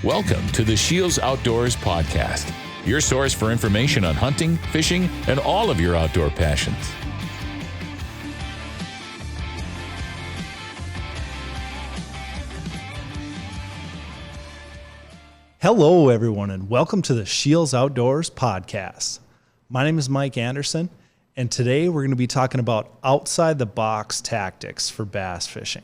Welcome to the SCHEELS Outdoors Podcast, your source for information on hunting, fishing, and all of your outdoor passions. Hello, everyone, and welcome to the SCHEELS Outdoors Podcast. My name is Mike Anderson, and today we're going to be talking about outside-the-box tactics for bass fishing.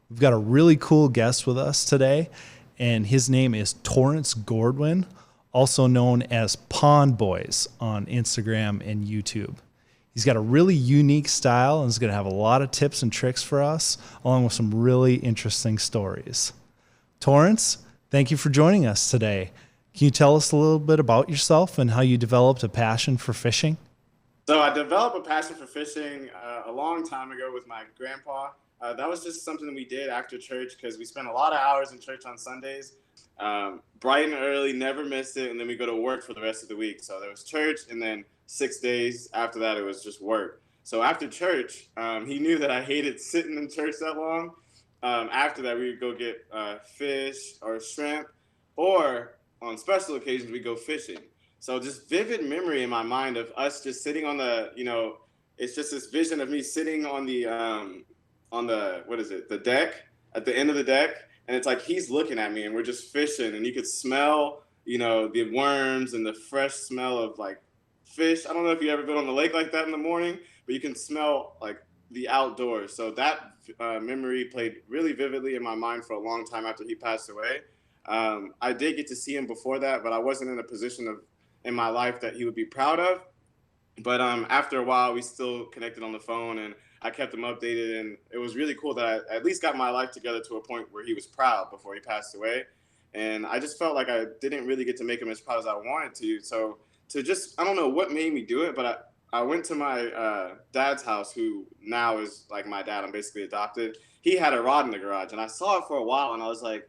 We've got a really cool guest with us today, and his name is Tarrence Gordwin, also known as Pondboyss on Instagram and YouTube. He's got a really unique style and is going to have a lot of tips and tricks for us, along with some really interesting stories. Tarrence, thank you for joining us today. Can you tell us a little bit about yourself and how you developed a passion for fishing? So I developed a passion for fishing a long time ago with my grandpa. That was just something that we did after church because we spent a lot of hours in church on Sundays, bright and early, never missed it, and then we go to work for the rest of the week. So there was church, and then 6 days after that, it was just work. So after church, he knew that I hated sitting in church that long. After that, we would go get fish or shrimp, or on special occasions, we go fishing. So just vivid memory in my mind of us just sitting on the, it's just this vision of me sitting on the the deck, at the end of the deck. And it's like he's looking at me and we're just fishing, and you could smell, the worms and the fresh smell of like fish. I don't know if you've ever been on the lake like that in the morning, but you can smell like the outdoors. So that memory played really vividly in my mind for a long time after he passed away. I did get to see him before that, but I wasn't in a position in my life that he would be proud of. But after a while, we still connected on the phone, and I kept him updated, and it was really cool that I at least got my life together to a point where he was proud before he passed away. And I just felt like I didn't really get to make him as proud as I wanted to. So I don't know what made me do it, but I went to my dad's house, who now is like my dad. I'm basically adopted. He had a rod in the garage, and I saw it for a while, and I was like,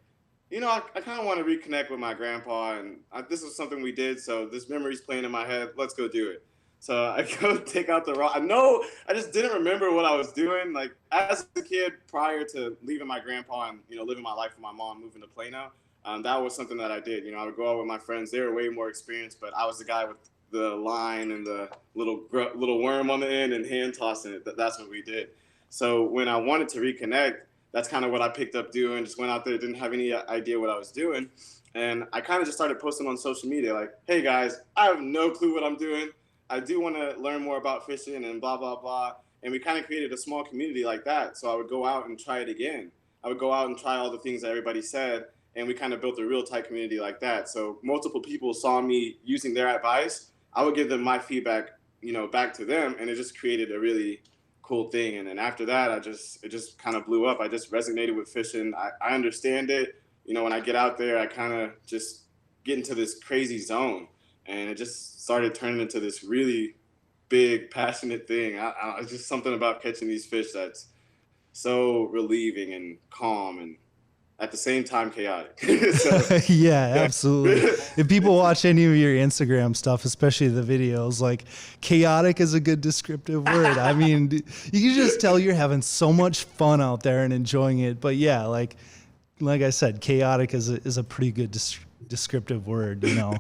I kind of want to reconnect with my grandpa, and this was something we did, so this memory's playing in my head. Let's go do it. So I go take out the rod. I just didn't remember what I was doing. Like, as a kid, prior to leaving my grandpa and, living my life with my mom, moving to Plano, that was something that I did. I would go out with my friends. They were way more experienced, but I was the guy with the line and the little worm on the end and hand tossing it. That's what we did. So when I wanted to reconnect, that's kind of what I picked up doing. Just went out there, didn't have any idea what I was doing. And I kind of just started posting on social media like, hey guys, I have no clue what I'm doing. I do want to learn more about fishing and blah, blah, blah. And we kind of created a small community like that. So I would go out and try it again. I would go out and try all the things that everybody said. And we kind of built a real tight community like that. So multiple people saw me using their advice. I would give them my feedback, back to them. And it just created a really cool thing. And then after that, it just kind of blew up. I just resonated with fishing. I understand it. When I get out there, I kind of just get into this crazy zone. And it just started turning into this really big, passionate thing. It's just something about catching these fish that's so relieving and calm and at the same time chaotic. Yeah, absolutely. If people watch any of your Instagram stuff, especially the videos, like chaotic is a good descriptive word. I mean, you can just tell you're having so much fun out there and enjoying it. But yeah, like I said, chaotic is a pretty good descriptive word, Yeah.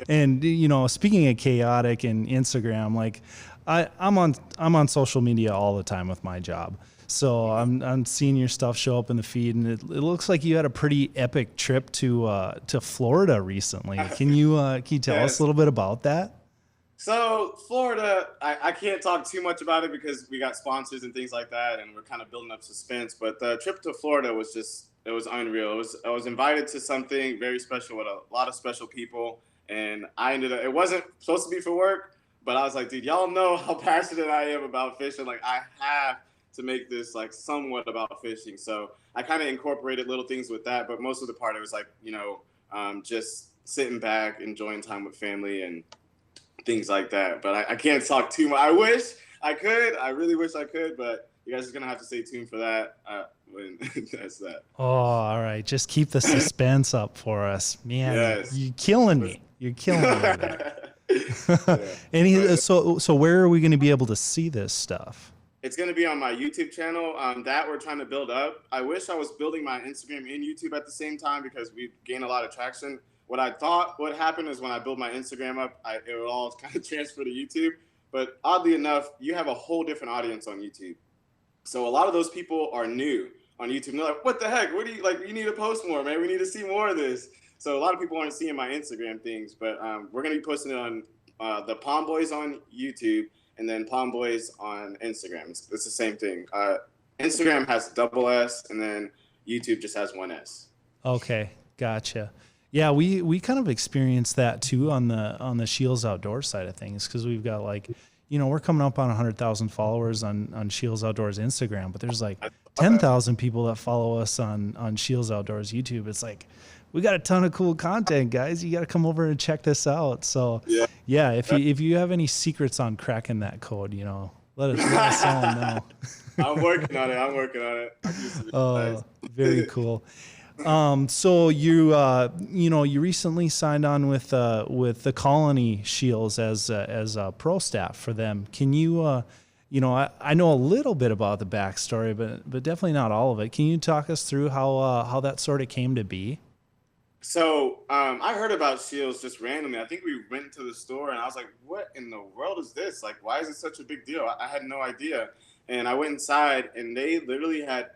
And speaking of chaotic and Instagram, like I'm on social media all the time with my job, so I'm seeing your stuff show up in the feed, and it looks like you had a pretty epic trip to Florida recently. Can you tell us a little bit about that? So Florida, I can't talk too much about it because we got sponsors and things like that, and we're kind of building up suspense. But the trip to Florida was it was unreal. I was invited to something very special with a lot of special people, and it wasn't supposed to be for work, but I was like, dude, y'all know how passionate I am about fishing. Like, I have to make this like somewhat about fishing. So I kind of incorporated little things with that, but most of the part it was like, just sitting back, enjoying time with family and things like that. But I can't talk too much. I wish I could. I really wish I could, but you guys are going to have to stay tuned for that. When that's that. Oh, all right. Just keep the suspense up for us. Man, yes. You're killing me. You're killing me there. Yeah. So where are we going to be able to see this stuff? It's going to be on my YouTube channel that we're trying to build up. I wish I was building my Instagram and YouTube at the same time because we've gained a lot of traction. What I thought would happen is when I build my Instagram up, it would all kind of transfer to YouTube. But oddly enough, you have a whole different audience on YouTube. So a lot of those people are new on YouTube. And they're like, what the heck? What do you like? You need to post more, man. We need to see more of this. So a lot of people aren't seeing my Instagram things, but we're going to be posting it on the Pondboyss on YouTube and then Pondboyss on Instagram. It's the same thing. Instagram has double S and then YouTube just has one S. Okay, gotcha. Yeah, we kind of experienced that too on the SCHEELS Outdoors side of things because we've got like, we're coming up on 100,000 followers on SCHEELS Outdoors Instagram, but there's like 10,000 people that follow us on SCHEELS Outdoors YouTube. It's like, we got a ton of cool content, guys. You got to come over and check this out. So yeah, if you have any secrets on cracking that code, let us all know. I'm working on it. Oh, very cool. So you recently signed on with the Colony SCHEELS as a pro staff for them. Can you, I know a little bit about the backstory, but definitely not all of it. Can you talk us through how that sort of came to be? So I heard about SCHEELS just randomly. I think we went to the store and I was like, what in the world is this? Like, why is it such a big deal? I had no idea. And I went inside and they literally had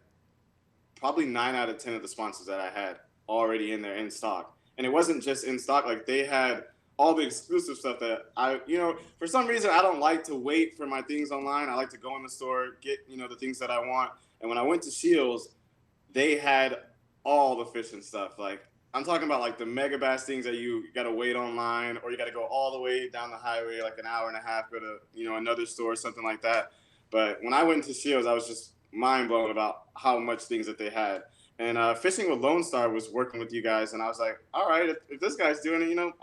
probably 9 out of 10 of the sponsors that I had already in there in stock. And it wasn't just in stock. Like they had all the exclusive stuff that for some reason, I don't like to wait for my things online. I like to go in the store, get, the things that I want. And when I went to SCHEELS, they had all the fishing stuff. Like, I'm talking about like the mega bass things that you got to wait online or you got to go all the way down the highway, like an hour and a half, go to, another store, something like that. But when I went to SCHEELS, I was just mind blown about how much things that they had. And Fishing with Lone Star was working with you guys. And I was like, all right, if this guy's doing it,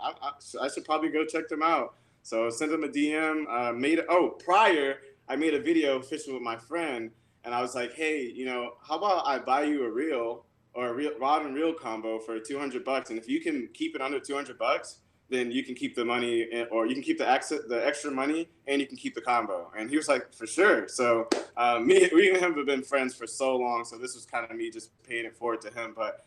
I should probably go check them out. So sent them a DM, prior, I made a video fishing with my friend. And I was like, hey, how about I buy you a reel or a rod and reel combo for $200, and if you can keep it under $200, then you can keep the money, or you can keep the extra money, and you can keep the combo. And he was like, for sure. So we and him have been friends for so long, so this was kind of me just paying it forward to him. But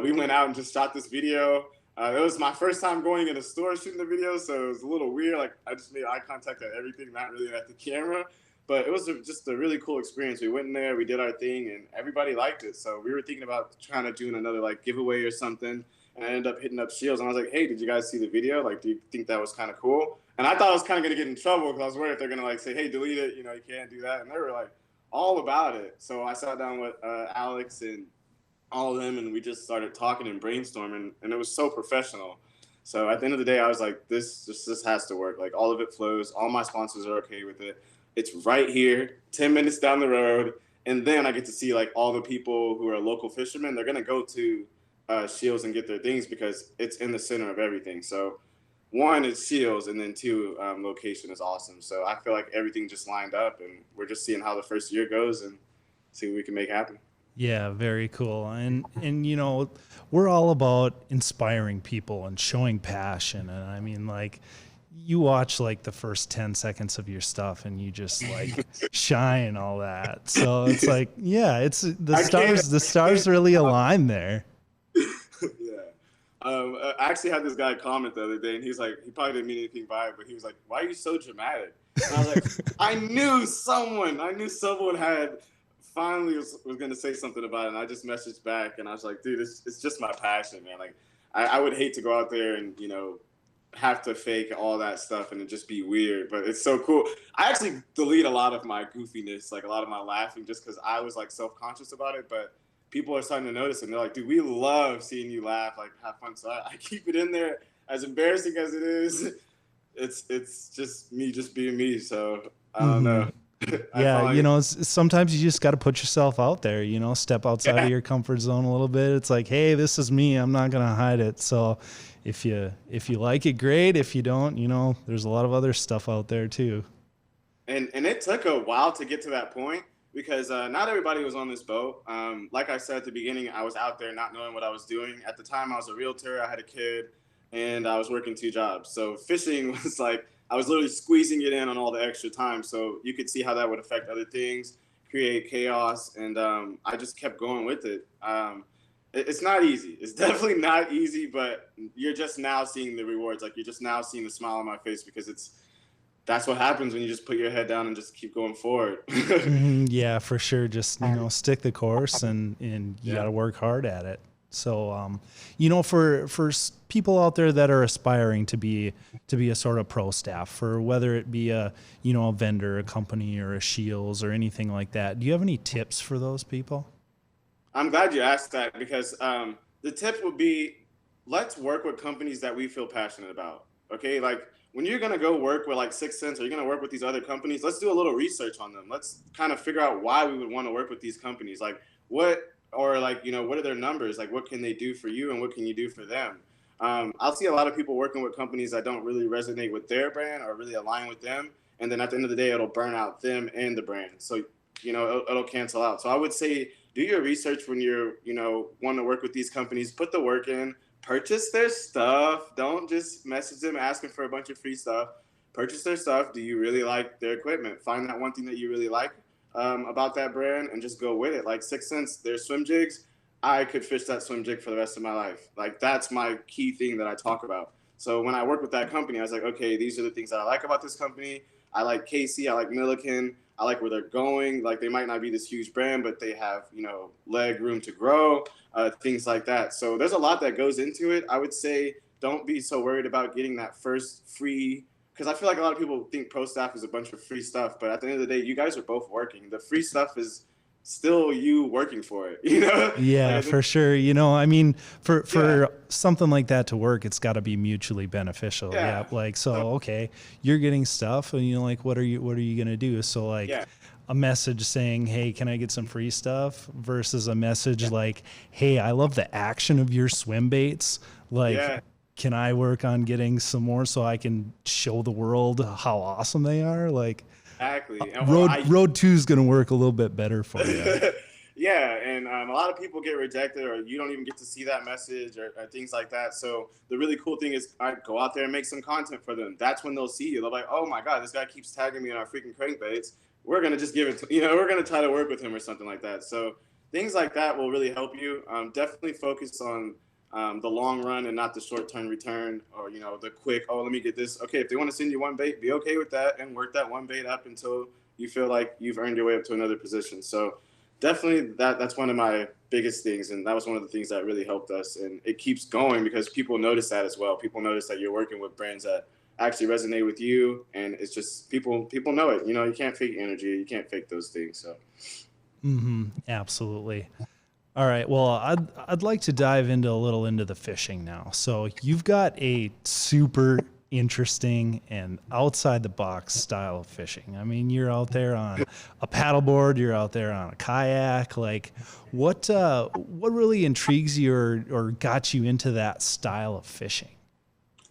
we went out and just shot this video. It was my first time going in a store shooting the video, so it was a little weird. Like I just made eye contact at everything, not really at the camera. But it was just a really cool experience. We went in there, we did our thing, and everybody liked it. So we were thinking about trying to do another like giveaway or something. And I ended up hitting up SCHEELS, and I was like, hey, did you guys see the video? Like, do you think that was kind of cool? And I thought I was kind of going to get in trouble because I was worried if they're going to like say, hey, delete it. You can't do that. And they were like all about it. So I sat down with Alex and all of them, and we just started talking and brainstorming, and it was so professional. So at the end of the day, I was like, this has to work. Like all of it flows. All my sponsors are okay with it. It's right here, 10 minutes down the road. And then I get to see like all the people who are local fishermen. They're going to go to SCHEELS and get their things because it's in the center of everything. So one is SCHEELS, and then two, location is awesome. So I feel like everything just lined up, and we're just seeing how the first year goes and see what we can make happen. Yeah, very cool. And we're all about inspiring people and showing passion. And I mean, like, you watch like the first 10 seconds of your stuff and you just like shine all that. So it's like, yeah, it's the stars really align there. Yeah. I actually had this guy comment the other day, and he's like, he probably didn't mean anything by it, but he was like, why are you so dramatic? And I was like, I knew someone had finally was going to say something about it. And I just messaged back and I was like, dude, it's just my passion, man. Like I would hate to go out there and, have to fake all that stuff and it just be weird, but it's so cool. I actually delete a lot of my goofiness, like a lot of my laughing, just because I was like self-conscious about it, but people are starting to notice and they're like, dude, we love seeing you laugh, like have fun. So I keep it in there, as embarrassing as it is. It's just me just being me. So I don't know. Yeah, sometimes you just got to put yourself out there, step outside of your comfort zone a little bit. It's like, hey, this is me. I'm not going to hide it. So if you like it, great. If you don't, there's a lot of other stuff out there too. And it took a while to get to that point because not everybody was on this boat. Like I said at the beginning, I was out there not knowing what I was doing. At the time, I was a realtor. I had a kid and I was working 2 jobs. So fishing was like I was literally squeezing it in on all the extra time. So you could see how that would affect other things, create chaos. And I just kept going with it. It's not easy. It's definitely not easy, but you're just now seeing the rewards. Like, you're just now seeing the smile on my face, because that's what happens when you just put your head down and just keep going forward. Yeah, for sure. Just, stick the course, and you got to work hard at it. So, for people out there that are aspiring to be a sort of pro staff, for whether it be a vendor, a company, or a SCHEELS or anything like that, do you have any tips for those people? I'm glad you asked that, because the tip would be, let's work with companies that we feel passionate about. Okay, like, when you're gonna go work with like 6 Cents, or you're gonna work with these other companies, let's do a little research on them. Let's kind of figure out why we would want to work with these companies. Like, what are their numbers? Like, what can they do for you, and what can you do for them? I'll see a lot of people working with companies that don't really resonate with their brand or really align with them, and then at the end of the day, it'll burn out them and the brand. So it'll cancel out. So I would say, do your research when you're want to work with these companies. Put the work in. Purchase their stuff. Don't just message them asking for a bunch of free stuff. Purchase their stuff. Do you really like their equipment? Find that one thing that you really like about that brand, and just go with it. Like 6 Cents, their swim jigs, I could fish that swim jig for the rest of my life. Like, that's my key thing that I talk about. So when I work with that company, I was like, okay, these are the things that I like about this company. I like Casey. I like Milliken. I like where they're going. Like, they might not be this huge brand, but they have, leg room to grow, things like that. So there's a lot that goes into it. I would say, don't be so worried about getting that first free, because I feel like a lot of people think pro staff is a bunch of free stuff, but at the end of the day, you guys are both working. The free stuff is still you working for it, Yeah, like, for sure. For something like that to work, it's got to be mutually beneficial. Yeah. Like, so, okay, you're getting stuff, and you're like, what are you going to do? So, like, a message saying, hey, can I get some free stuff, versus a message like, hey, I love the action of your swim baits. Like, can I work on getting some more so I can show the world how awesome they are? Like, exactly. Road 2 is going to work a little bit better for you. Yeah, and a lot of people get rejected, or you don't even get to see that message, or things like that. So the really cool thing is, go out there and make some content for them. That's when they'll see you. They'll be like, oh my God, this guy keeps tagging me in our freaking crankbaits. We're going to just give it to, we're going to try to work with him or something like that. So things like that will really help you. Definitely focus on the long run and not the short-term return, or, the quick, oh, let me get this. Okay, if they want to send you one bait, be okay with that, and work that one bait up until you feel like you've earned your way up to another position. So definitely that's one of my biggest things, and that was one of the things that really helped us, and it keeps going because people notice that as well. People notice that you're working with brands that actually resonate with you, and it's just people know it. You can't fake energy, you can't fake those things. So absolutely. All right, well, I'd like to dive into the fishing now. So you've got a super interesting and outside the box style of fishing. I mean, you're out there on a paddleboard, you're out there on a kayak. Like, what really intrigues you or got you into that style of fishing?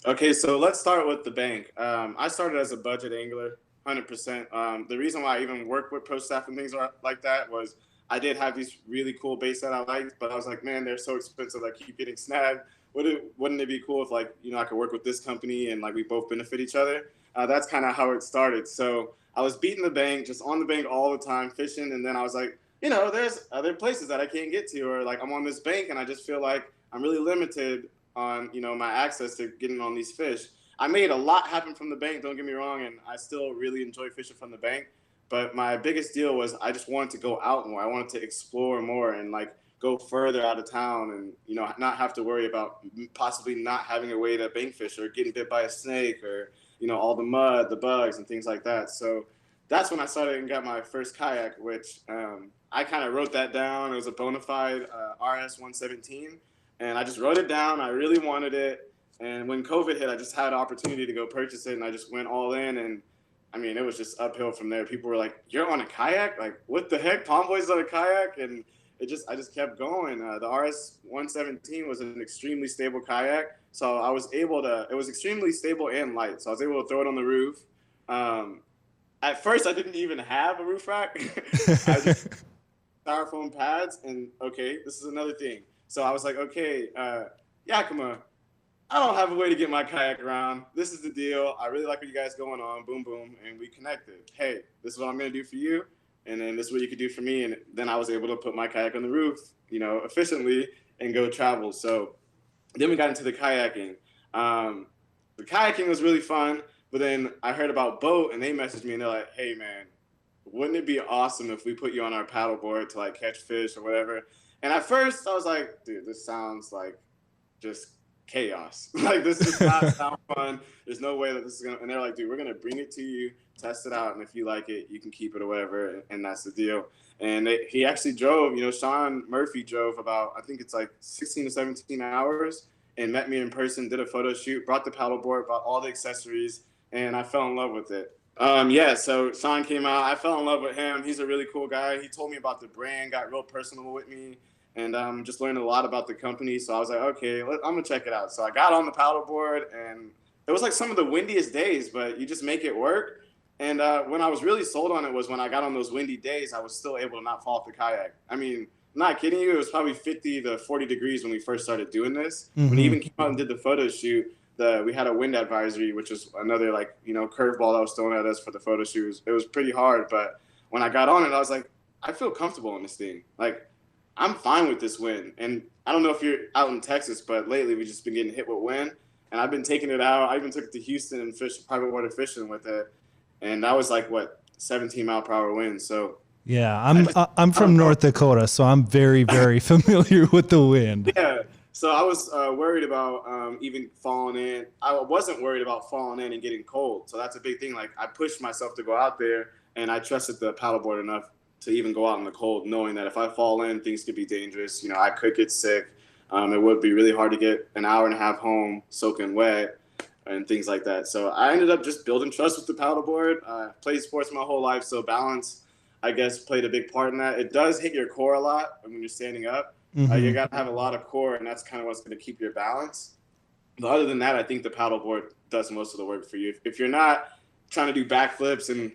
Okay, so let's start with the bank. I started as a budget angler, 100%. The reason why I even worked with pro staff and things like that was I did have these really cool baits that I liked, but I was like, man, they're so expensive. I keep getting snagged. Wouldn't it be cool if, like, I could work with this company and, like, we both benefit each other? That's kind of how it started. So I was beating the bank, just on the bank all the time, fishing. And then I was like, there's other places that I can't get to, or, like, I'm on this bank and I just feel like I'm really limited on, my access to getting on these fish. I made a lot happen from the bank, don't get me wrong, and I still really enjoy fishing from the bank. But my biggest deal was I just wanted to go out more. I wanted to explore more and, like, go further out of town and, not have to worry about possibly not having a way to bank fish or getting bit by a snake or, all the mud, the bugs and things like that. So that's when I started and got my first kayak, which I kind of wrote that down. It was a bona fide RS 117. And I just wrote it down. I really wanted it. And when COVID hit, I just had an opportunity to go purchase it. And I just went all in. And I mean, it was just uphill from there. People were like, you're on a kayak? Like, what the heck? Pondboyss on a kayak? And I just kept going. The RS 117 was an extremely stable kayak. So I was able to, it was extremely stable and light. So I was able to throw it on the roof. At first, I didn't even have a roof rack. I just styrofoam pads. And okay, this is another thing. So I was like, okay, Yakima, I don't have a way to get my kayak around. This is the deal. I really like what you guys going on. Boom, boom. And we connected. Hey, this is what I'm going to do for you. And then this is what you could do for me. And then I was able to put my kayak on the roof, efficiently and go travel. So then we got into the kayaking. The kayaking was really fun. But then I heard about boat and they messaged me and they're like, hey, man, wouldn't it be awesome if we put you on our paddleboard to like catch fish or whatever? And at first I was like, dude, this sounds like just chaos. Like, this does not sound fun. There's no way that this is gonna. And they're like, dude, we're gonna bring it to you, test it out, and if you like it, you can keep it or whatever. And that's the deal. And he actually drove. Sean Murphy drove about, I think it's like 16 to 17 hours, and met me in person, did a photo shoot, brought the paddleboard, brought all the accessories, and I fell in love with it. So Sean came out. I fell in love with him. He's a really cool guy. He told me about the brand, got real personal with me, and just learned a lot about the company. So I was like, okay, I'm going to check it out. So I got on the paddleboard, and it was like some of the windiest days, but you just make it work. And when I was really sold on it was when I got on those windy days, I was still able to not fall off the kayak. I mean, I'm not kidding you. It was probably 50 to 40 degrees when we first started doing this. Mm-hmm. When he even came out and did the photo shoot, we had a wind advisory, which was another curveball that was thrown at us for the photo shoot. It was pretty hard, but when I got on it, I was like, I feel comfortable on this thing. Like, I'm fine with this wind. And I don't know if you're out in Texas, but lately we've just been getting hit with wind, and I've been taking it out. I even took it to Houston and private water fishing with it, and that was 17 mile per hour wind. So yeah, I'm from North Dakota, so I'm very, very familiar with the wind. Yeah. So I was worried about even falling in. I wasn't worried about falling in and getting cold. So that's a big thing. Like, I pushed myself to go out there, and I trusted the paddleboard enough to even go out in the cold, knowing that if I fall in, things could be dangerous. I could get sick. It would be really hard to get an hour and a half home soaking wet and things like that. So I ended up just building trust with the paddleboard. Played sports my whole life, so balance, I guess, played a big part in that. It does hit your core a lot when you're standing up. Mm-hmm. You got to have a lot of core, and that's kind of what's going to keep your balance. But other than that, I think the paddleboard does most of the work for you. If you're not trying to do backflips and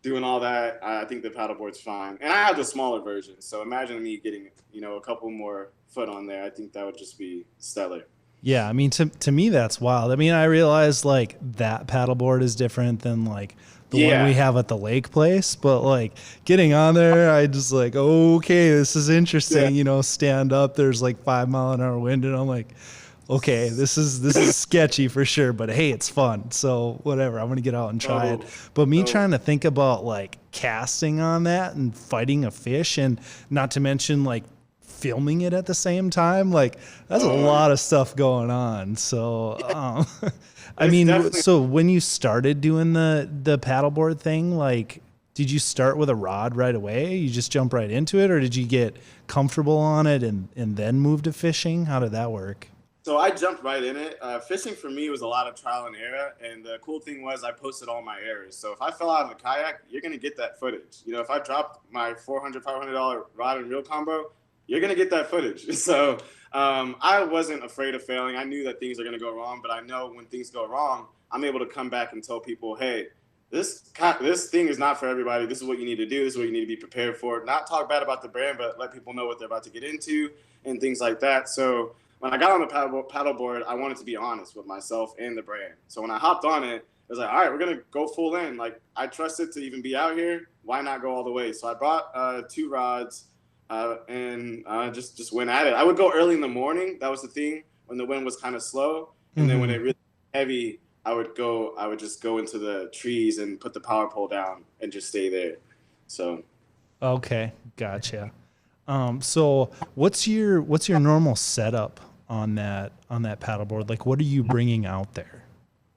doing all that, I think the paddleboard's fine. And I have the smaller version, so imagine me getting, a couple more foot on there. I think that would just be stellar. Yeah, I mean, to me, that's wild. I mean, I realize that paddleboard is different than the one we have at the lake place, but getting on there, I just okay, this is interesting. Yeah. Stand up, there's 5 mile an hour wind, and I'm like, okay, this is sketchy for sure, but hey, it's fun. So whatever, I'm gonna get out and try it. But me trying to think about casting on that and fighting a fish, and not to mention filming it at the same time, that's a lot of stuff going on. So I mean, so when you started doing the paddleboard thing, did you start with a rod right away? You just jump right into it, or did you get comfortable on it and then move to fishing? How did that work? So I jumped right in it. Fishing for me was a lot of trial and error, and the cool thing was I posted all my errors. So if I fell out of the kayak, you're gonna get that footage. If I dropped my $400-$500 rod and reel combo, you're going to get that footage. So I wasn't afraid of failing. I knew that things are going to go wrong, but I know when things go wrong, I'm able to come back and tell people, hey, this thing is not for everybody. This is what you need to do. This is what you need to be prepared for. Not talk bad about the brand, but let people know what they're about to get into and things like that. So when I got on the paddleboard, I wanted to be honest with myself and the brand. So when I hopped on it, it was all right, we're going to go full in. I trusted to even be out here. Why not go all the way? So I brought 2 rods. And just went at it. I would go early in the morning. That was the thing, when the wind was kind of slow. And then when it really heavy, I would just go into the trees and put the power pole down and just stay there. So. Okay. Gotcha. So what's your normal setup on that paddleboard? What are you bringing out there?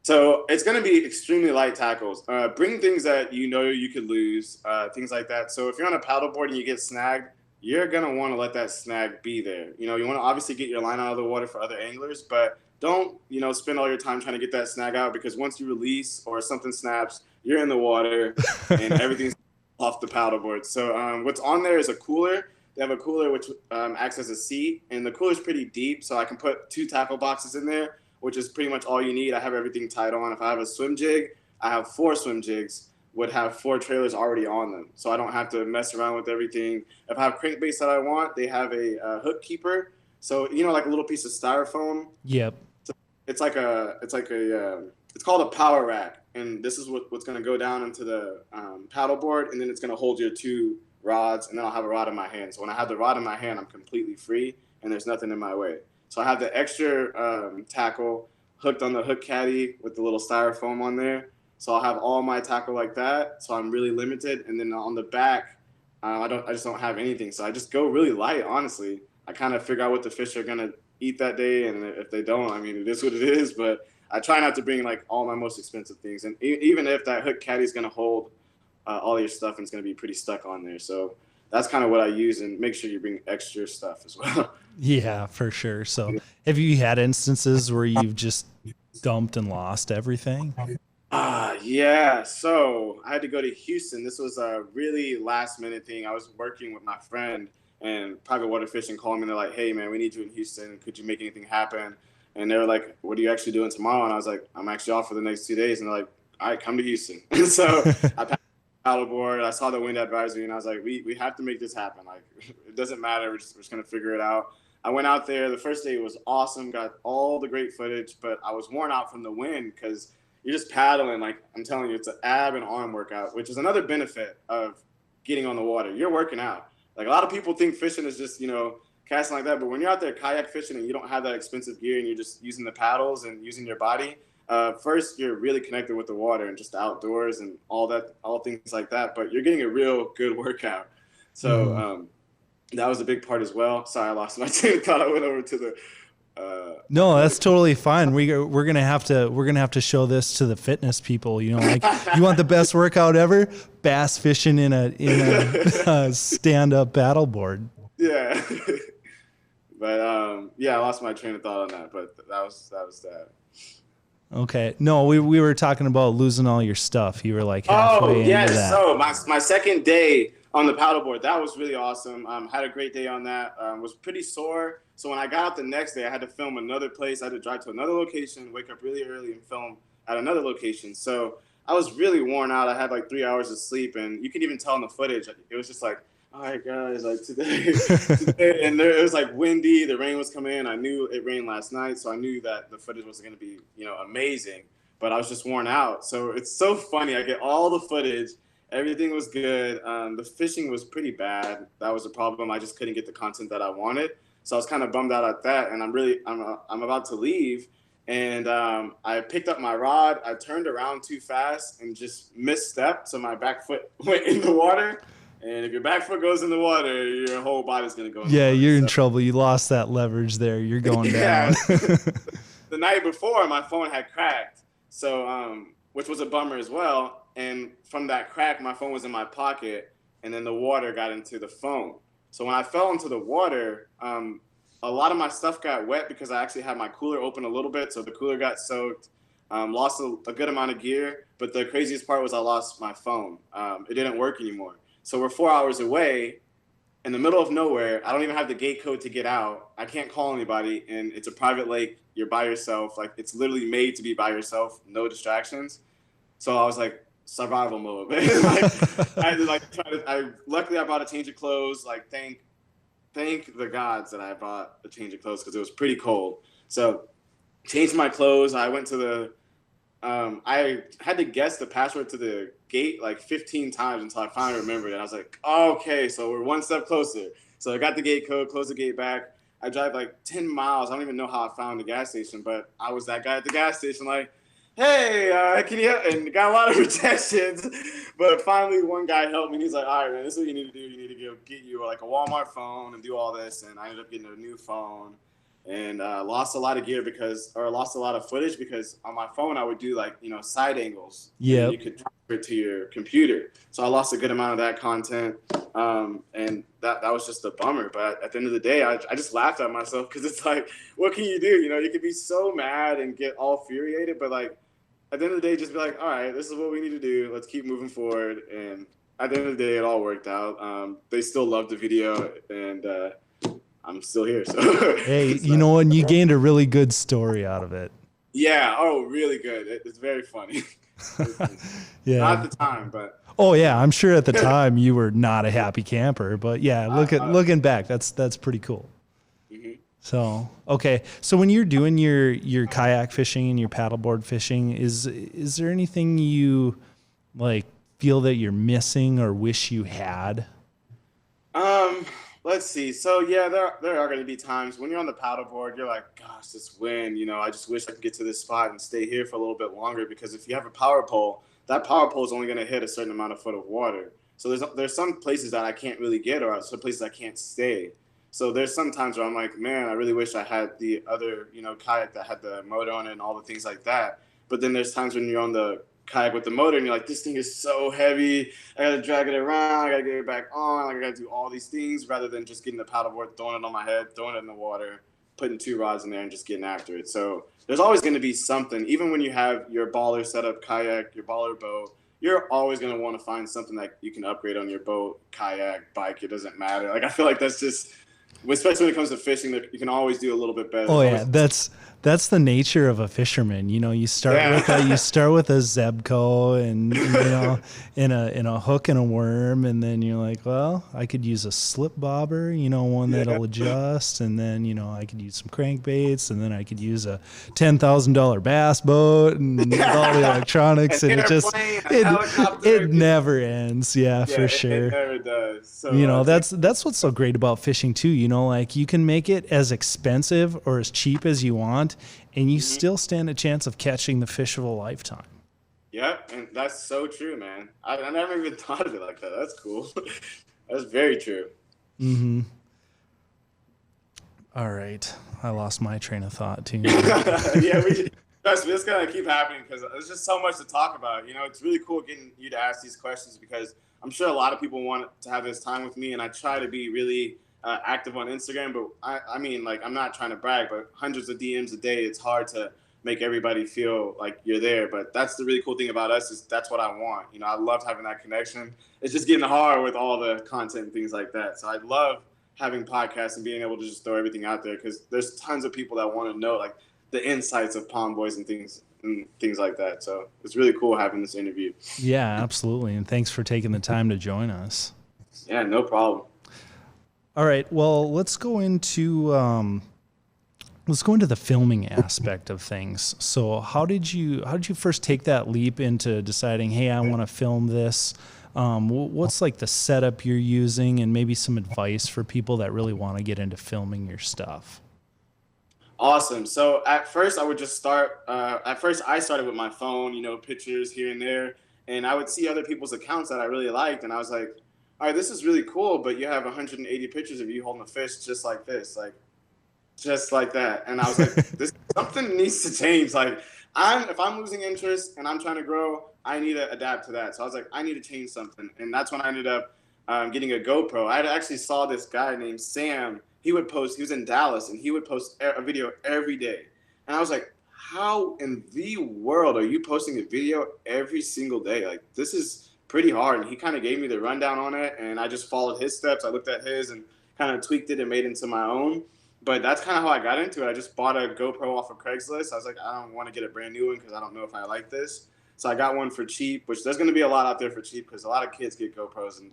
So it's going to be extremely light tackles. Bring things that you could lose, things like that. So if you're on a paddleboard and you get snagged, you're going to want to let that snag be there. You want to obviously get your line out of the water for other anglers, but don't, spend all your time trying to get that snag out, because once you release or something snaps, you're in the water and everything's off the paddleboard. So what's on there is a cooler. They have a cooler which acts as a seat, and the cooler's pretty deep, so I can put 2 tackle boxes in there, which is pretty much all you need. I have everything tied on. If I have a swim jig, I have 4 swim jigs. Would have 4 trailers already on them, so I don't have to mess around with everything. If I have crankbaits that I want, they have a hook keeper. So, like a little piece of styrofoam. Yep. it's called a power rack, and this is what's going to go down into the paddle board, and then it's going to hold your 2 rods, and then I'll have a rod in my hand. So when I have the rod in my hand, I'm completely free, and there's nothing in my way. So I have the extra tackle hooked on the hook caddy with the little styrofoam on there. So I'll have all my tackle like that. So I'm really limited. And then on the back, I just don't have anything. So I just go really light, honestly. I kind of figure out what the fish are going to eat that day. And if they don't, I mean, it is what it is. But I try not to bring like all my most expensive things. And even if that hook caddy is going to hold all your stuff, and it's going to be pretty stuck on there. So that's kind of what I use, and make sure you bring extra stuff as well. Yeah, for sure. So have you had instances where you've just dumped and lost everything? Yeah. So I had to go to Houston. This was a really last minute thing. I was working with my friend and private water fishing called me, and they're like, hey man, we need you in Houston. Could you make anything happen? And they were like, what are you actually doing tomorrow? And I was like, I'm actually off for the next 2 days. And they're like, all right, come to Houston. And so I packed the paddleboard. I saw the wind advisory, and I was like, we have to make this happen. Like, it doesn't matter. We're just going to figure it out. I went out there. The first day was awesome. Got all the great footage, but I was worn out from the wind because you're just paddling. Like, I'm telling you, it's an ab and arm workout, which is another benefit of getting on the water. You're working out. Like, a lot of people think fishing is just, casting like that. But when you're out there kayak fishing and you don't have that expensive gear and you're just using the paddles and using your body, first, you're really connected with the water and just the outdoors and all things like that. But you're getting a real good workout. So that was a big part as well. Sorry, I lost my train of thought. I went over to the. No, that's totally fine. We're gonna have to show this to the fitness people. Like, you want the best workout ever? Bass fishing in a stand-up paddleboard. Yeah. But I lost my train of thought on that. But that was that. Okay. No, we were talking about losing all your stuff. You were like halfway into that. So my second day on the paddleboard, that was really awesome. Had a great day on that. Was pretty sore. So when I got out the next day, I had to film another place. I had to drive to another location, wake up really early, and film at another location. So I was really worn out. I had like 3 hours of sleep, and you can even tell in the footage. It was just like, all right, guys, like today, and it was like windy. The rain was coming in. I knew it rained last night, so I knew that the footage was going to be, amazing. But I was just worn out. So it's so funny. I get all the footage. Everything was good. The fishing was pretty bad. That was a problem. I just couldn't get the content that I wanted. So I was kind of bummed out at that. And I'm about to leave. And I picked up my rod. I turned around too fast and just misstepped. So my back foot went in the water. And if your back foot goes in the water, your whole body's going to go in the water. You're in trouble. You lost that leverage there. You're going down. The night before, my phone had cracked. So, which was a bummer as well. And from that crack, my phone was in my pocket, and then the water got into the phone. So when I fell into the water, a lot of my stuff got wet because I actually had my cooler open a little bit. So the cooler got soaked, lost a good amount of gear. But the craziest part was I lost my phone. It didn't work anymore. So we're 4 hours away in the middle of nowhere. I don't even have the gate code to get out. I can't call anybody, and it's a private lake. You're by yourself. Like, it's literally made to be by yourself, no distractions. So I was like, survival mode, man. I had to luckily I bought a change of clothes. Like, thank the gods that I bought a change of clothes because it was pretty cold. So changed my clothes. I went to the I had to guess the password to the gate like 15 times until I finally remembered it. I was like, okay, so we're one step closer. So I got the gate code, closed the gate back. I drive like 10 miles. I don't even know how I found the gas station, but I was that guy at the gas station like, hey, can you help? And got a lot of rejections. But finally one guy helped me. He's like, all right, man, this is what you need to do. You need to get you like a Walmart phone and do all this. And I ended up getting a new phone. And lost a lot of gear lost a lot of footage because on my phone I would do like, side angles. Yeah. You could transfer it to your computer. So I lost a good amount of that content. And that was just a bummer. But at the end of the day, I just laughed at myself because it's like, what can you do? You could be so mad and get all infuriated, but like at the end of the day, just be like, all right, this is what we need to do. Let's keep moving forward. And at the end of the day, it all worked out. They still loved the video, and I'm still here. So hey, and you gained a really good story out of it. Yeah. Oh, really good. It's very funny. Yeah. Not at the time, but. Oh yeah, I'm sure at the time you were not a happy camper, but yeah, looking back, that's pretty cool. Mm-hmm. So, okay. So when you're doing your kayak fishing and your paddleboard fishing, is there anything you like feel that you're missing or wish you had? Let's see. So yeah, there are going to be times when you're on the paddleboard, you're like, gosh, this wind, I just wish I could get to this spot and stay here for a little bit longer, because if you have a power pole, that power pole is only going to hit a certain amount of foot of water. So there's some places that I can't really get, or some places I can't stay. So there's some times where I'm like, man, I really wish I had the other, kayak that had the motor on it and all the things like that. But then there's times when you're on the kayak with the motor and you're like, this thing is so heavy. I got to drag it around. I got to get it back on. Like, I got to do all these things rather than just getting the paddleboard, throwing it on my head, throwing it in the water, putting 2 rods in there and just getting after it. So there's always going to be something, even when you have your baller setup kayak, your baller boat, you're always going to want to find something that you can upgrade on your boat, kayak, bike. It doesn't matter. Like, I feel like that's just, especially when it comes to fishing, that you can always do a little bit better. Oh yeah, that's the nature of a fisherman. You start with a Zebco and in a hook and a worm, and then you're like, well, I could use a slip bobber, one that'll adjust, and then I could use some crankbaits, and then I could use a $10,000 bass boat and all the electronics, and it never ends. Yeah, for sure. It never does. So that's what's so great about fishing too. Like you can make it as expensive or as cheap as you want, and you still stand a chance of catching the fish of a lifetime. Yep, and that's so true, man. I never even thought of it like that. That's cool. That's very true. Mm-hmm. All right. I lost my train of thought too. Yeah, this gonna keep happening because there's just so much to talk about. It's really cool getting you to ask these questions, because I'm sure a lot of people want to have this time with me, and I try to be really active on Instagram, but I mean, like, I'm not trying to brag, but hundreds of DMs a day, it's hard to make everybody feel like you're there. But that's the really cool thing about us, is that's what I want. I love having that connection. It's just getting hard with all the content and things like that. So I love having podcasts and being able to just throw everything out there, because there's tons of people that want to know like the insights of Pondboyss and things like that. So it's really cool having this interview. Yeah, absolutely. And thanks for taking the time to join us. Yeah, no problem. All right. Well, let's go into the filming aspect of things. So, how did you first take that leap into deciding, hey, I want to film this? What's like the setup you're using, and maybe some advice for people that really want to get into filming your stuff? Awesome. So at first I would just start. I started with my phone, pictures here and there, and I would see other people's accounts that I really liked, and I was like, all right, this is really cool, but you have 180 pictures of you holding a fish just like this, like just like that. And I was like, something needs to change. Like, if I'm losing interest and I'm trying to grow, I need to adapt to that. So I was like, I need to change something. And that's when I ended up getting a GoPro. I actually saw this guy named Sam. He was in Dallas, and he would post a video every day. And I was like, how in the world are you posting a video every single day? Like, this is pretty hard. And he kind of gave me the rundown on it, and I just followed his steps. I looked at his and kind of tweaked it and made it into my own. But that's kind of how I got into it. I just bought a GoPro off of Craigslist. I was like, I don't want to get a brand new one because I don't know if I like this. So I got one for cheap, which there's going to be a lot out there for cheap, because a lot of kids get GoPros and,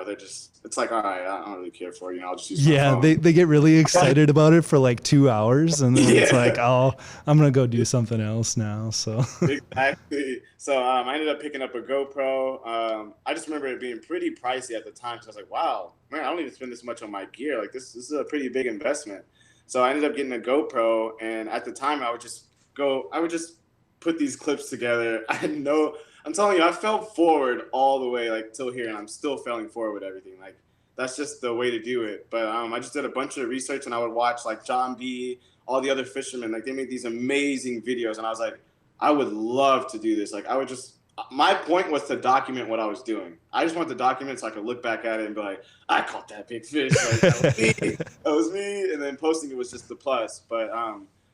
they're just, it's like, all right, I don't really care for it. I'll just use my phone. They get really excited about it for like 2 hours, and then it's like, oh, I'm going to go do something else now. So Exactly. So I ended up picking up a GoPro. I just remember it being pretty pricey at the time. So I was like, wow, man, I don't need to spend this much on my gear. Like, this is a pretty big investment. So I ended up getting a GoPro, and at the time I would just put these clips together. I'm telling you, I fell forward all the way like till here, and I'm still failing forward with everything. Like, that's just the way to do it. But I just did a bunch of research, and I would watch like John B, all the other fishermen. Like, they made these amazing videos, and I was like, I would love to do this. Like, my point was to document what I was doing. I just want the document so I could look back at it and be like, I caught that big fish. Like, that was me. That was me. And then posting it was just the plus. But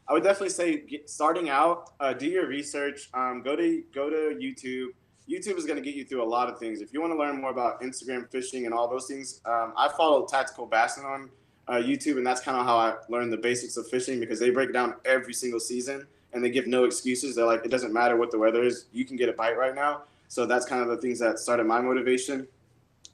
I would definitely say, starting out, do your research. Go to YouTube. YouTube is going to get you through a lot of things. If you want to learn more about Instagram fishing and all those things, I follow Tactical Bassing on YouTube, and that's kind of how I learned the basics of fishing, because they break down every single season, and they give no excuses. They're like, it doesn't matter what the weather is, you can get a bite right now. So that's kind of the things that started my motivation.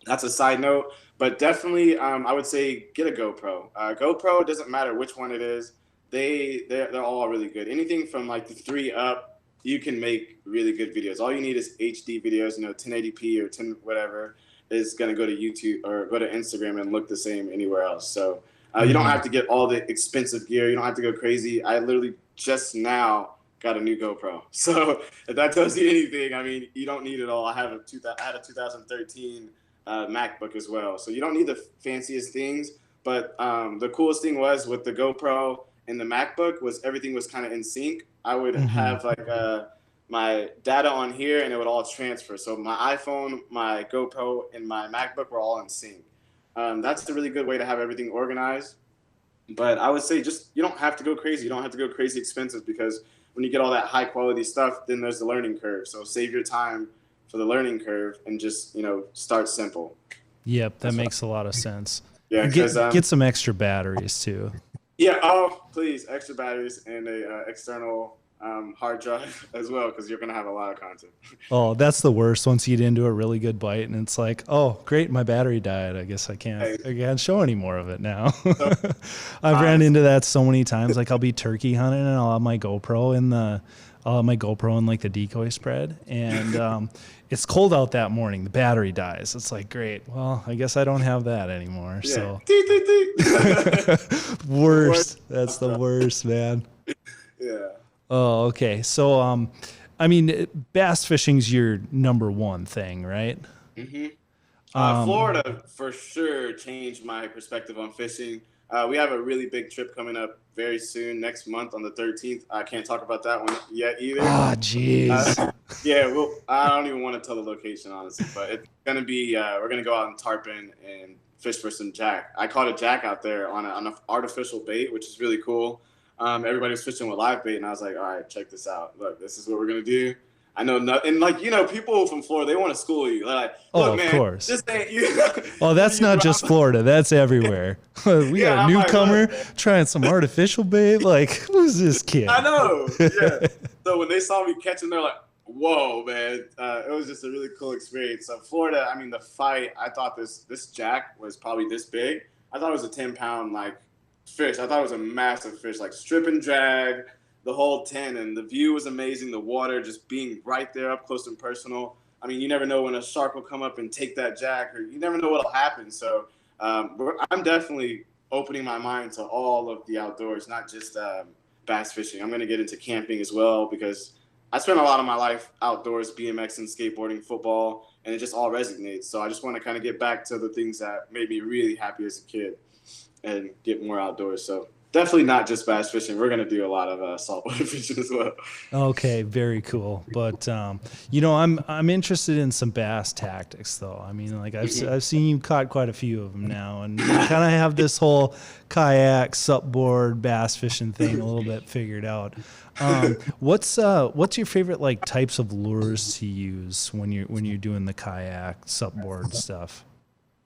That's a side note, but definitely, I would say get a GoPro. GoPro, it doesn't matter which one it is. They're all really good. Anything from like the 3 up, you can make really good videos. All you need is HD videos, 1080p or 10 whatever is gonna go to YouTube or go to Instagram and look the same anywhere else. So you don't Mm-hmm. have to get all the expensive gear. You don't have to go crazy. I literally just now got a new GoPro. So if that tells you anything, I mean, you don't need it all. I had a 2013 MacBook as well. So you don't need the fanciest things, but the coolest thing was with the GoPro and the MacBook was everything was kind of in sync. I would Mm-hmm. have like my data on here and it would all transfer. So my iPhone, my GoPro, and my MacBook were all in sync. That's a really good way to have everything organized. But I would say just you don't have to go crazy. You don't have to go crazy expensive because when you get all that high quality stuff, then there's the learning curve. So save your time for the learning curve and just start simple. Yep, that That's what. makes a lot of sense. Yeah, because Get some extra batteries too. yeah. Oh, please, extra batteries and a external hard drive as well, because you're gonna have a lot of content. Oh, that's the worst. Once you get into a really good bite, and it's like, oh, great, my battery died. I guess I can't show any more of it now. So, I've ran into that so many times. Like I'll be turkey hunting, and I'll have my GoPro in like the decoy spread, and it's cold out that morning. The battery dies. It's like, great. Well, I guess I don't have that anymore. yeah. So Dee, dee, dee. worst. That's the worst, man. Yeah. Oh, okay. So, I mean, bass fishing's your number one thing, right? Florida for sure changed my perspective on fishing. We have a really big trip coming up very soon, next month on the 13th. I can't talk about that one yet either. Ah, jeez. Yeah, well, I don't even want to tell the location, honestly, but it's going to be, we're going to go out in tarpon and fish for some jack. I caught a jack out there on an artificial bait, which is really cool. Everybody was fishing with live bait, and I was like, all right, check this out. Look, this is what we're going to do. I know nothing. And like, people from Florida, they want to school you. They're like, look, Oh, of man, course. this ain't you. Oh, that's not just Florida. That's everywhere. We Yeah, got a I'm like, newcomer look, trying some artificial bait. Like, who's this kid? I know. Yeah. So when they saw me catching, they're like, whoa, man. It was just a really cool experience. So Florida, I mean, the fight, I thought this jack was probably this big. I thought it was a 10-pound, like, fish. I thought it was a massive fish, like strip and drag, the whole 10. And the view was amazing. The water just being right there up close and personal. I mean, you never know when a shark will come up and take that jack, or you never know what'll happen. So I'm definitely opening my mind to all of the outdoors, not just bass fishing. I'm going to get into camping as well because I spent a lot of my life outdoors, BMX and skateboarding, football, and it just all resonates. So I just want to kind of get back to the things that made me really happy as a kid and get more outdoors. So definitely not just bass fishing. We're going to do a lot of saltwater fishing as well. Okay, very cool. But I'm interested in some bass tactics, though. I mean, like I've seen you caught quite a few of them now, and you kind of have this whole kayak, supboard, bass fishing thing a little bit figured out. What's your favorite like types of lures to use when you're doing the kayak, supboard stuff?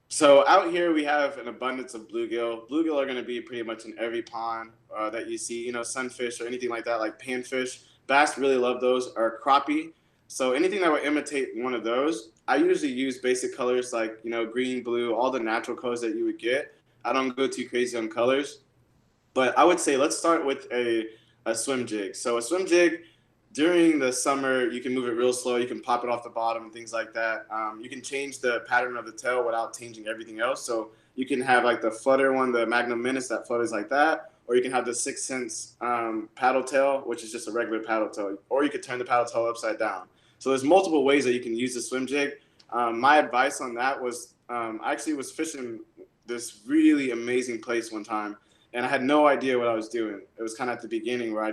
So out here we have an abundance of bluegill. Bluegill are going to be pretty much in every pond that you see, sunfish or anything like that, like panfish. Bass really love those, or crappie. So anything that would imitate one of those, I usually use basic colors like, green, blue, all the natural colors that you would get. I don't go too crazy on colors. But I would say let's start with a swim jig. So a swim jig, during the summer, you can move it real slow. You can pop it off the bottom and things like that. You can change the pattern of the tail without changing everything else. So you can have like the flutter one, the Magnum Menace that flutters like that, or you can have the 6th Sense paddle tail, which is just a regular paddle tail, or you could turn the paddle tail upside down. So there's multiple ways that you can use the swim jig. My advice on that was I actually was fishing this really amazing place one time, and I had no idea what I was doing. It was kind of at the beginning where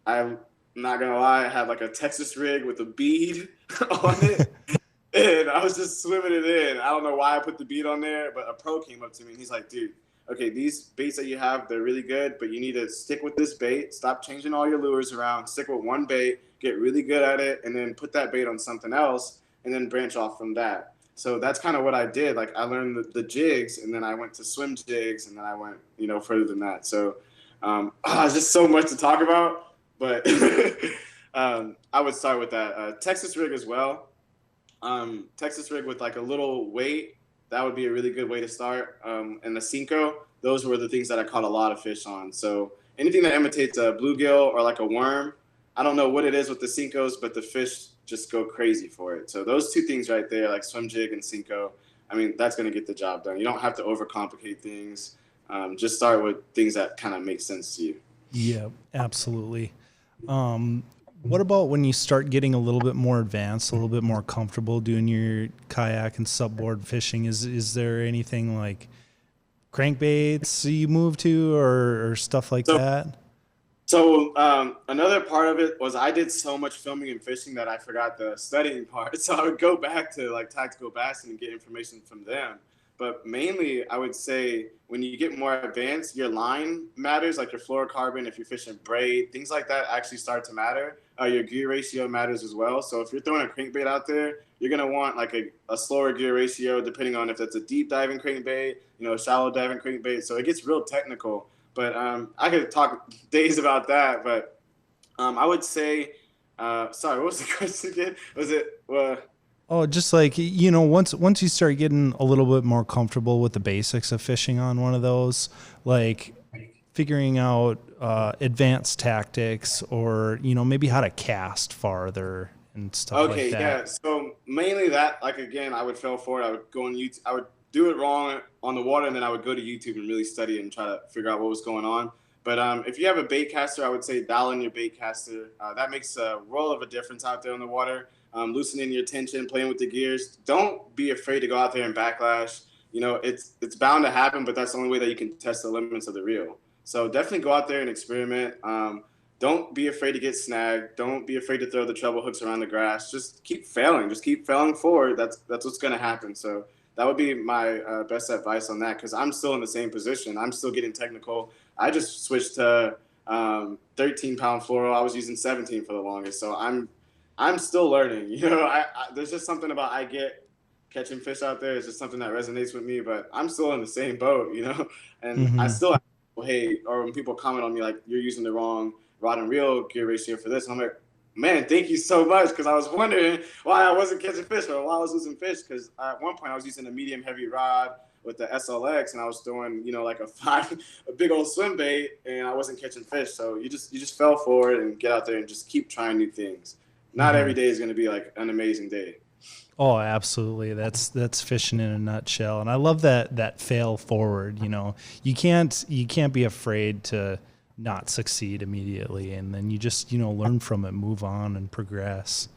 I'm not gonna lie, I had like a Texas rig with a bead on it, and I was just swimming it in. I don't know why I put the bead on there, but a pro came up to me and he's like, dude, okay, these baits that you have, they're really good, but you need to stick with this bait. Stop changing all your lures around. Stick with one bait, get really good at it, and then put that bait on something else, and then branch off from that. So that's kind of what I did. Like I learned the jigs, and then I went to swim jigs, and then I went, further than that. So it's just so much to talk about. But I would start with that. Texas rig as well. Texas rig with like a little weight that would be a really good way to start. And the Cinco, those were the things that I caught a lot of fish on. So anything that imitates a bluegill or like a worm, I don't know what it is with the Cincos, but the fish just go crazy for it. So those two things right there, like swim jig and Cinco, I mean, that's going to get the job done. You don't have to overcomplicate things. Just start with things that kind of make sense to you. Yeah, absolutely. What about when you start getting a little bit more advanced, a little bit more comfortable doing your kayak and subboard fishing? Is there anything like crankbaits you move to or stuff like that? So another part of it was I did so much filming and fishing that I forgot the studying part. So I would go back to like Tactical Bass and get information from them. But mainly, I would say when you get more advanced, your line matters, like your fluorocarbon, if you're fishing braid, things like that actually start to matter. Your gear ratio matters as well. So if you're throwing a crankbait out there, you're going to want like a slower gear ratio, depending on if that's a deep diving crankbait, a shallow diving crankbait. So it gets real technical. But I could talk days about that. But I would say, sorry, what was the question again? Was it... Oh, just like, once you start getting a little bit more comfortable with the basics of fishing on one of those, like figuring out advanced tactics or, maybe how to cast farther and stuff like that. Okay, yeah. So mainly that, like, again, I would fail for it. I would go on YouTube. I would do it wrong on the water, and then I would go to YouTube and really study and try to figure out what was going on. But if you have a bait caster, I would say dial in your bait caster. That makes a world of a difference out there in the water. Loosening your tension, playing with the gears. Don't be afraid to go out there and backlash. It's bound to happen, but that's the only way that you can test the limits of the reel. So definitely go out there and experiment. Don't be afraid to get snagged. Don't be afraid to throw the treble hooks around the grass. Just keep failing. Just keep failing forward. That's what's going to happen. So that would be my best advice on that, because I'm still in the same position. I'm still getting technical. I just switched to 13-pound fluoro. I was using 17 for the longest. So I'm still learning. There's just something about catching fish out there. It's just something that resonates with me, but I'm still in the same boat, and I still ask people, hey, or when people comment on me, like, you're using the wrong rod and reel gear ratio for this. And I'm like, man, thank you so much. Cause I was wondering why I wasn't catching fish or why I was losing fish. Cause at one point I was using a medium heavy rod with the SLX and I was throwing, like a big old swim bait and I wasn't catching fish. So you just fell for it and get out there and just keep trying new things. Not every day is going to be like an amazing day. Oh, absolutely. That's fishing in a nutshell. And I love that fail forward. You can't be afraid to not succeed immediately. And then you just, learn from it, move on and progress.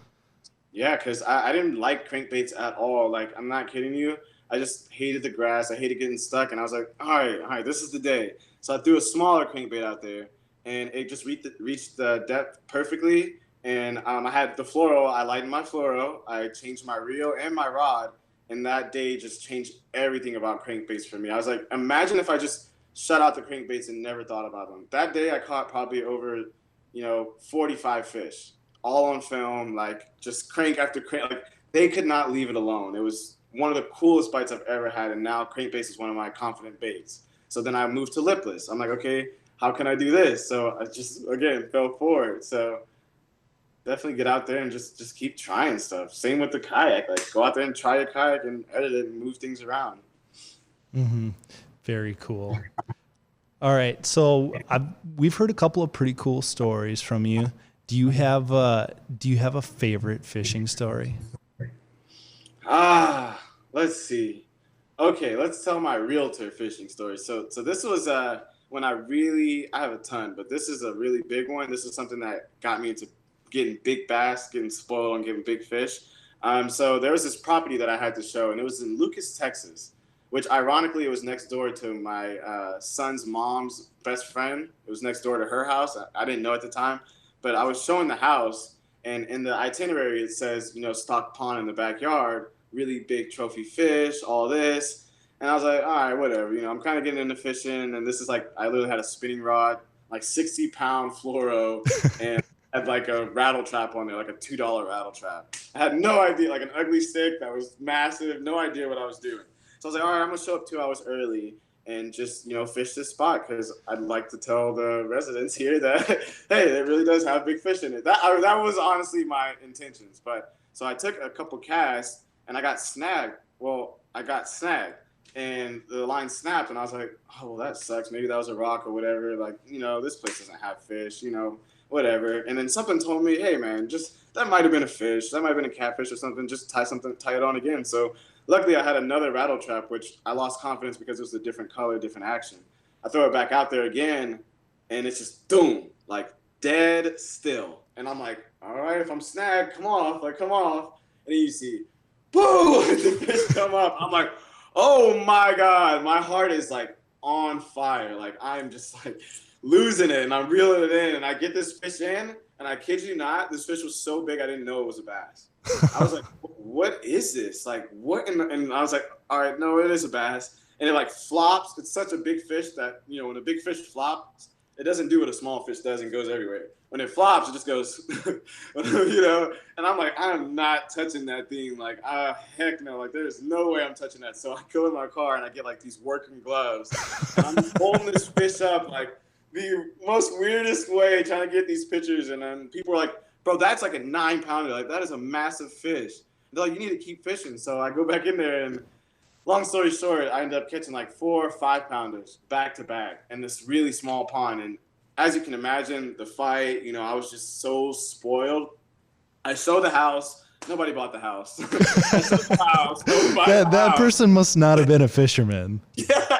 Yeah. Cause I didn't like crankbaits at all. Like, I'm not kidding you. I just hated the grass. I hated getting stuck. And I was like, all right, this is the day. So I threw a smaller crankbait out there and it just reached the depth perfectly. And I had the fluoro. I lightened my fluoro. I changed my reel and my rod. And that day just changed everything about crankbaits for me. I was like, imagine if I just shut out the crankbaits and never thought about them. That day I caught probably over, 45 fish, all on film, like just crank after crank. Like they could not leave it alone. It was one of the coolest bites I've ever had. And now crankbaits is one of my confident baits. So then I moved to lipless. I'm like, okay, how can I do this? So I just, again, fell forward. So definitely get out there and just keep trying stuff. Same with the kayak. Like go out there and try your kayak and edit it and move things around. Mm-hmm. Very cool. All right. So we've heard a couple of pretty cool stories from you. Do you have a favorite fishing story? Let's see. Okay, let's tell my realtor fishing story. So this was when I have a ton, but this is a really big one. This is something that got me into getting big bass, getting spoiled, and getting big fish. So there was this property that I had to show, and it was in Lucas, Texas, which ironically it was next door to my son's mom's best friend. It was next door to her house. I didn't know at the time, but I was showing the house, and in the itinerary it says, stock pond in the backyard, really big trophy fish, all this. And I was like, all right, whatever. I'm kind of getting into fishing, and this is like, I literally had a spinning rod, like 60-pound fluoro, and had like a rattle trap on there, like a $2 rattle trap. I had no idea, like an ugly stick that was massive, no idea what I was doing. So I was like, all right, I'm gonna show up 2 hours early and just, fish this spot because I'd like to tell the residents here that, hey, it really does have big fish in it. That was honestly my intentions. But so I took a couple casts and I got snagged. Well, I got snagged and the line snapped, and I was like, oh, well, that sucks. Maybe that was a rock or whatever. Like, this place doesn't have fish, whatever. And then something told me, hey, man, that might have been a fish. That might have been a catfish or something. Just tie it on again. So luckily I had another rattle trap, which I lost confidence because it was a different color, different action. I throw it back out there again, and it's just boom, like dead still. And I'm like, all right, if I'm snagged, come off. And then you see, boom, the fish come up. I'm like, oh my God, my heart is like on fire. Like I'm just like losing it, and I'm reeling it in, and I get this fish in, and I kid you not, this fish was so big I didn't know it was a bass. I was like, what is this? Like what? And I was like, all right, no, it is a bass. And it like flops. It's such a big fish that, when a big fish flops, it doesn't do what a small fish does and goes everywhere. When it flops, it just goes, and I'm like, I'm not touching that thing. Like, heck no, like there's no way I'm touching that. So I go in my car and I get like these working gloves. And I'm holding this fish up like the most weirdest way, trying to get these pictures. And then people are like, bro, that's like a 9-pounder. Like that is a massive fish. They're like, you need to keep fishing. So I go back in there, and long story short, I ended up catching like 4 or 5-pounders back to back in this really small pond. And as you can imagine, the fight, I was just so spoiled. I showed the house. Nobody bought the house. I showed the house. That person must not have been a fisherman. Yeah.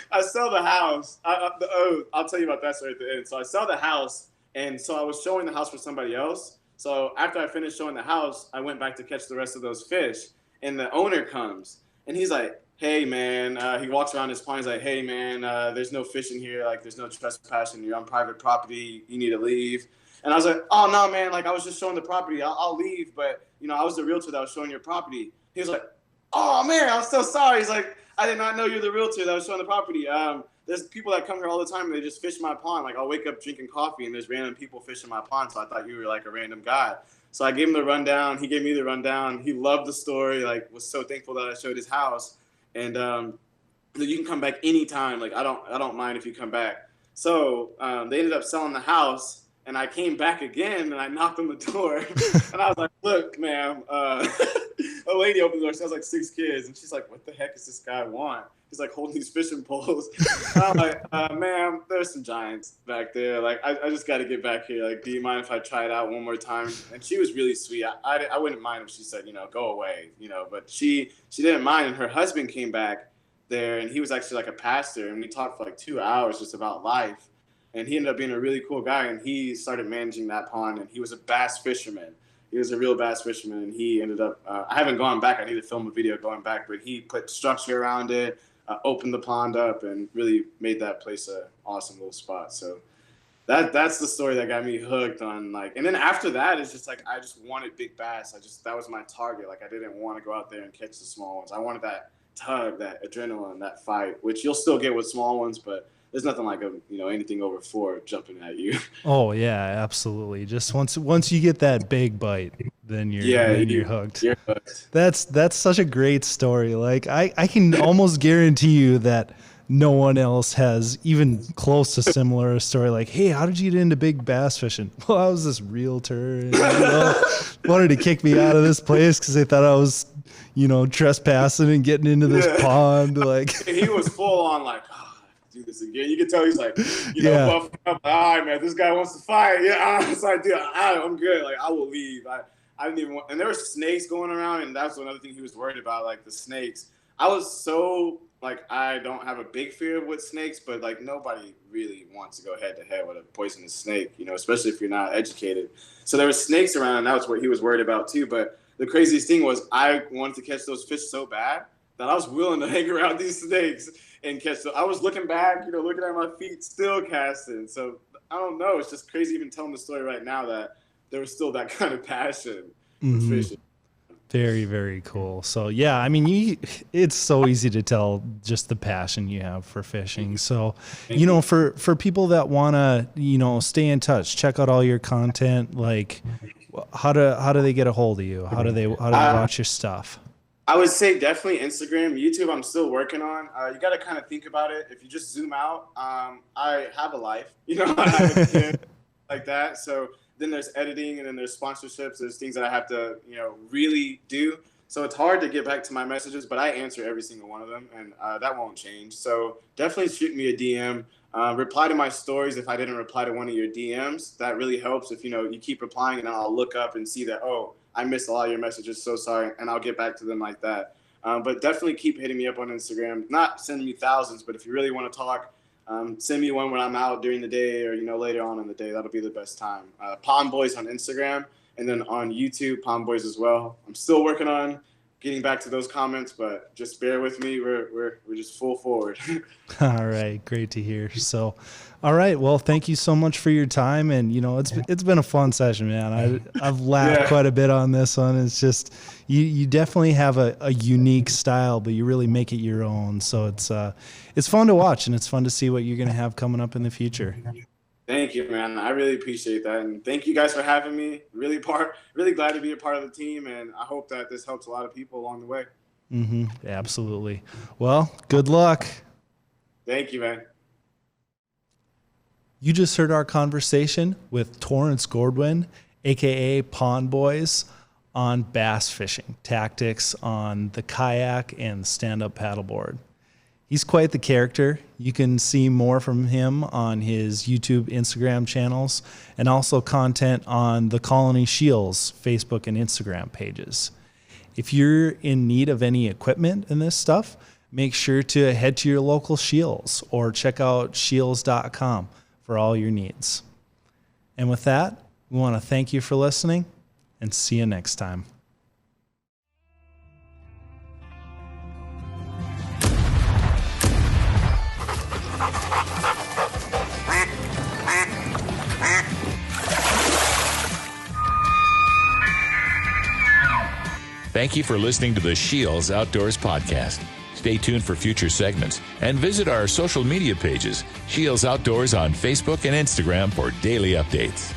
I sell the house. I'll tell you about that story at the end. So I sell the house, and so I was showing the house for somebody else. So after I finished showing the house, I went back to catch the rest of those fish, and the owner comes, and he's like, hey, man, he walks around his pond. He's like, hey, man, there's no fish in here. Like, there's no trespassing. You're on private property. You need to leave. And I was like, oh, no, man, like, I was just showing the property. I'll leave. But, I was the realtor that was showing your property. He was like, oh, man, I'm so sorry. He's like, I did not know you're the realtor that was showing the property. There's people that come here all the time, and they just fish my pond. Like, I'll wake up drinking coffee, and there's random people fishing my pond, so I thought you were, like, a random guy. So I gave him the rundown. He gave me the rundown. He loved the story, like, was so thankful that I showed his house. And you can come back anytime. Like, I don't mind if you come back. So they ended up selling the house, and I came back again, and I knocked on the door. And I was like, look, ma'am, a lady opened the door. She has like 6 kids. And she's like, what the heck does this guy want? He's like holding these fishing poles. And I'm like, ma'am, there's some giants back there. Like, I just got to get back here. Like, do you mind if I try it out one more time? And she was really sweet. I wouldn't mind if she said, go away, but she didn't mind. And her husband came back there, and he was actually like a pastor. And we talked for like 2 hours just about life. And he ended up being a really cool guy. And he started managing that pond, and he was a bass fisherman. He was a real bass fisherman, and he ended up, I haven't gone back. I need to film a video going back, but he put structure around it, opened the pond up, and really made that place an awesome little spot. So that's the story that got me hooked on, like, and then after that, it's just like, I just wanted big bass. that was my target. Like, I didn't want to go out there and catch the small ones. I wanted that tug, that adrenaline, that fight, which you'll still get with small ones, but there's nothing like anything over 4 jumping at you. Oh yeah, absolutely. Just once you get that big bite, then you're hooked. You're hooked. That's such a great story. Like I can almost guarantee you that no one else has even close to similar story. Like, hey, how did you get into big bass fishing? Well, I was this realtor, and wanted to kick me out of this place because they thought I was, trespassing and getting into this pond. Like, he was full on like, do this again. You can tell he's like, buffing up. All right, man, this guy wants to fight. Yeah, it's like, dude, I'm good. Like, I will leave. I didn't even want, and there were snakes going around, and that's another thing he was worried about, like the snakes. I was so, like, I don't have a big fear with snakes, but like nobody really wants to go head to head with a poisonous snake, especially if you're not educated. So there were snakes around, and that was what he was worried about too. But the craziest thing was I wanted to catch those fish so bad that I was willing to hang around these snakes and catch them. I was looking back, looking at my feet, still casting. So I don't know. It's just crazy even telling the story right now that there was still that kind of passion with fishing. Very, very cool. So yeah, I mean, it's so easy to tell just the passion you have for fishing. So, for people that want to, stay in touch, check out all your content, like how do they get a hold of you? How do they watch your stuff? I would say definitely Instagram. YouTube, I'm still working on. You got to kind of think about it. If you just zoom out, I have a life, I have a kid like that. So then there's editing, and then there's sponsorships. There's things that I have to, really do. So it's hard to get back to my messages, but I answer every single one of them, and that won't change. So definitely shoot me a DM. Reply to my stories if I didn't reply to one of your DMs. That really helps if, you keep replying, and I'll look up and see that, oh, I missed a lot of your messages, so sorry, and I'll get back to them like that. But definitely keep hitting me up on Instagram. Not sending me thousands, but if you really want to talk, send me one when I'm out during the day or, later on in the day. That'll be the best time. Pondboyss on Instagram, and then on YouTube, Pondboyss as well. I'm still working on getting back to those comments, but just bear with me. We're just full forward. All right. Great to hear. So, all right. Well, thank you so much for your time. And, it's been a fun session, man. I've laughed quite a bit on this one. It's just, you definitely have a unique style, but you really make it your own. So it's fun to watch, and it's fun to see what you're going to have coming up in the future. Thank you, man. I really appreciate that. And thank you guys for having me. Really glad to be a part of the team. And I hope that this helps a lot of people along the way. Mm-hmm. Absolutely. Well, good luck. Thank you, man. You just heard our conversation with Tarrence Gordwin, a.k.a. Pondboyss, on bass fishing tactics on the kayak and stand-up paddleboard. He's quite the character. You can see more from him on his YouTube, Instagram channels, and also content on the Colony SCHEELS Facebook and Instagram pages. If you're in need of any equipment in this stuff, make sure to head to your local SCHEELS or check out scheels.com for all your needs. And with that, we want to thank you for listening and see you next time. Thank you for listening to the SCHEELS Outdoors Podcast. Stay tuned for future segments and visit our social media pages, SCHEELS Outdoors on Facebook and Instagram for daily updates.